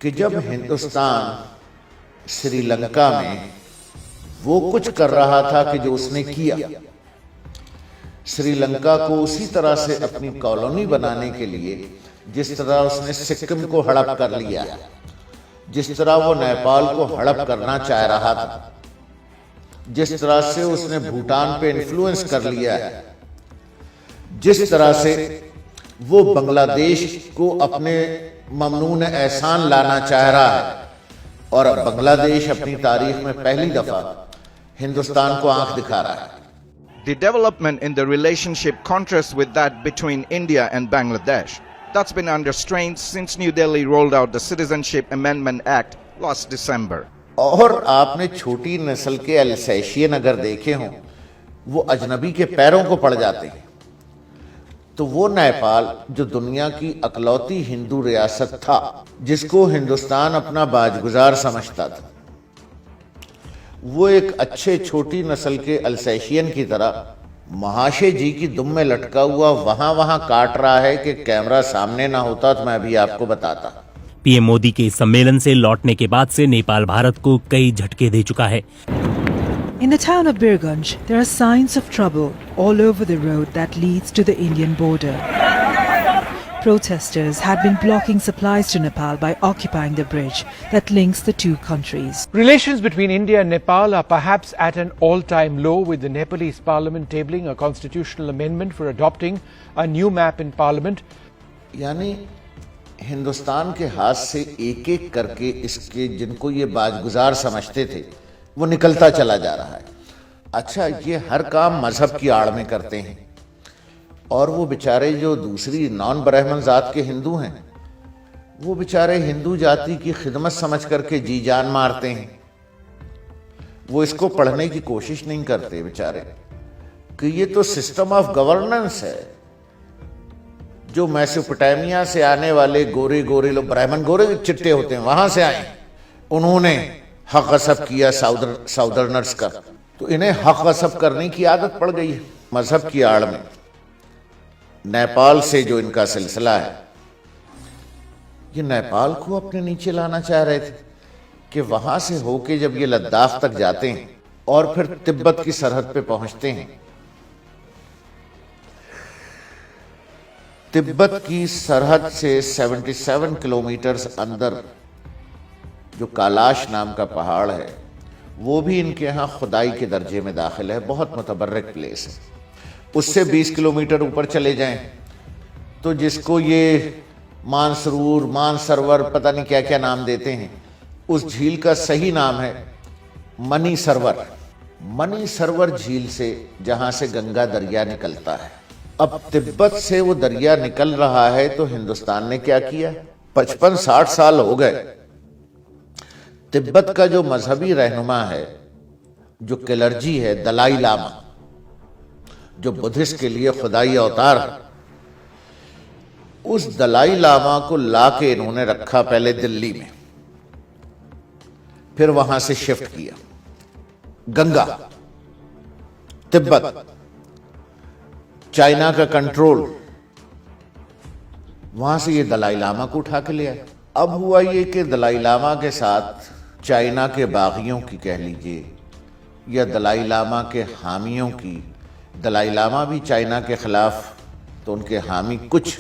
کہ جب ہندوستان سری لنکا میں وہ کچھ کر رہا تھا کہ جو اس نے کیا، سری لنکا کو اسی طرح سے اپنی کالونی بنانے کے لیے جس طرح اس نے سکم کو ہڑپ کر لیا، جس طرح وہ نیپال کو ہڑپ کرنا چاہ رہا تھا، جس طرح سے اس نے بھوٹان پہ انفلوئنس کر لیا ہے، جس طرح سے وہ بنگلہ دیش کو اپنے ممنون احسان لانا چاہ رہا ہے، اور اب بنگلہ دیش اپنی تاریخ میں پہلی دفعہ ہندوستان کو آنکھ دکھا رہا ہے۔ The development in the relationship contrasts with that between India and Bangladesh. That's been under strain since New Delhi rolled out the Citizenship Amendment Act last December. اور آپ نے چھوٹی نسل کے السیشین اگر دیکھے ہوں، وہ اجنبی کے پیروں کو پڑ جاتے ہیں، تو وہ نیپال جو دنیا کی اکلوتی ہندو ریاست تھا، جس کو ہندوستان اپنا باجگزار سمجھتا تھا، وہ ایک اچھے چھوٹی نسل کے السیشین کی طرح مہاشے جی کی دم میں لٹکا ہوا وہاں کاٹ رہا ہے کہ کیمرہ سامنے نہ ہوتا تو میں ابھی آپ کو بتاتا۔ پی ایم مودی کے سمیلن سے لوٹنے کے بعد سے نیپال بھارت کو کئی جھٹکے دے چکا ہے۔ In the town of Birgunj, there are signs of trouble all over the road that leads to the Indian border. Protesters had been blocking supplies to Nepal by occupying the bridge that links the two countries. Relations between India and Nepal are perhaps at an all-time low, with the Nepalese parliament tabling a constitutional amendment for adopting a new map in parliament. یعنی ہندوستان کے ہاتھ سے ایک ایک کر کے اس کے جن کو یہ باجگزار سمجھتے تھے وہ نکلتا چلا جا رہا ہے۔ اچھا، یہ ہر کام مذہب کی آڑ میں کرتے ہیں، اور وہ بیچارے جو دوسری نان برہمن ذات کے ہندو ہیں، وہ بیچارے ہندو جاتی کی خدمت سمجھ کر کے جی جان مارتے ہیں۔ وہ اس کو پڑھنے کی کوشش نہیں کرتے بیچارے کہ یہ تو سسٹم آف گورننس ہے، جو میسوپوٹیمیا سے آنے والے گورے لوگ، برہمن گورے چٹے ہوتے ہیں، وہاں سے آئے، انہوں نے حق غصب کیا ساؤدرنرز کا، تو انہیں حق غصب کرنے کی عادت پڑ گئی ہے مذہب کی آڑ میں۔ نیپال سے جو ان کا سلسلہ ہے، یہ نیپال کو اپنے نیچے لانا چاہ رہے تھے کہ وہاں سے ہو کے جب یہ لداخ تک جاتے ہیں اور پھر تبت کی سرحد پہ پہنچتے ہیں، تبت کی سرحد سے 77 کلومیٹرز اندر جو کالاش نام کا پہاڑ ہے، وہ بھی ان کے ہاں خدائی کے درجے میں داخل ہے، بہت متبرک پلیس ہے۔ اس سے 20 کلومیٹر اوپر چلے جائیں تو جس کو یہ مانسرور پتہ نہیں کیا کیا نام دیتے ہیں، اس جھیل کا صحیح نام ہے منی سرور جھیل سے، جہاں سے گنگا دریا نکلتا ہے۔ اب تبت سے وہ دریا نکل رہا ہے تو ہندوستان نے کیا کیا؟ 55-60 سال ہو گئے، تبت کا جو مذہبی رہنما ہے، جو کلرجی ہے، دلائی لاما، جو بدھسٹ کے لیے خدائی اوتار ہے، اس دلائی لاما کو لا کے انہوں نے رکھا پہلے دلی میں، پھر وہاں سے شفٹ کیا گنگا، تبت، چائنا کا کنٹرول، وہاں سے یہ دلائی لاما کو اٹھا کے لے آئے۔ اب ہوا یہ کہ دلائی لاما کے ساتھ چائنا کے باغیوں کی کہہ لیجئے یا دلائی لاما کے حامیوں کی، دلائی لاما بھی چائنا کے خلاف تو ان کے حامی کچھ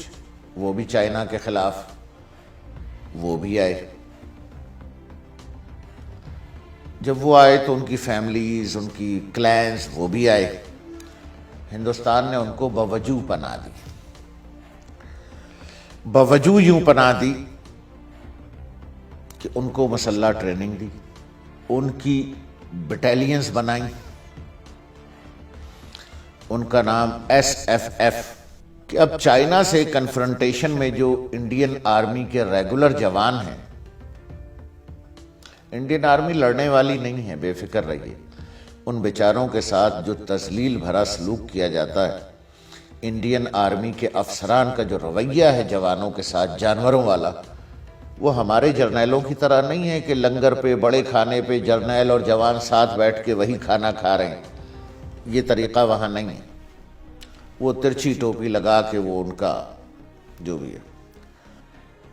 وہ بھی چائنا کے خلاف، وہ بھی آئے۔ جب وہ آئے تو ان کی فیملیز، ان کی کلینز، وہ بھی آئے۔ ہندوستان نے ان کو بوجو پناہ دی، بوجو یوں پناہ دی کہ ان کو مسلح ٹریننگ دی، ان کی بٹالینز بنائیں، ان کا نام SFF، کہ اب چائنا سے کنفرنٹیشن میں جو انڈین آرمی کے ریگولر جوان ہیں، انڈین آرمی لڑنے والی نہیں ہے، بے فکر رہیے، ان بیچاروں کے ساتھ جو تذلیل بھرا سلوک کیا جاتا ہے، انڈین آرمی کے افسران کا جو رویہ ہے جوانوں کے ساتھ جانوروں والا، وہ ہمارے جرنیلوں کی طرح نہیں ہے کہ لنگر پہ، بڑے کھانے پہ جرنیل اور جوان ساتھ بیٹھ کے وہی کھانا کھا رہے ہیں۔ یہ طریقہ وہاں نہیں ہے، وہ ترچھی ٹوپی لگا کے وہ ان کا جو بھی ہے۔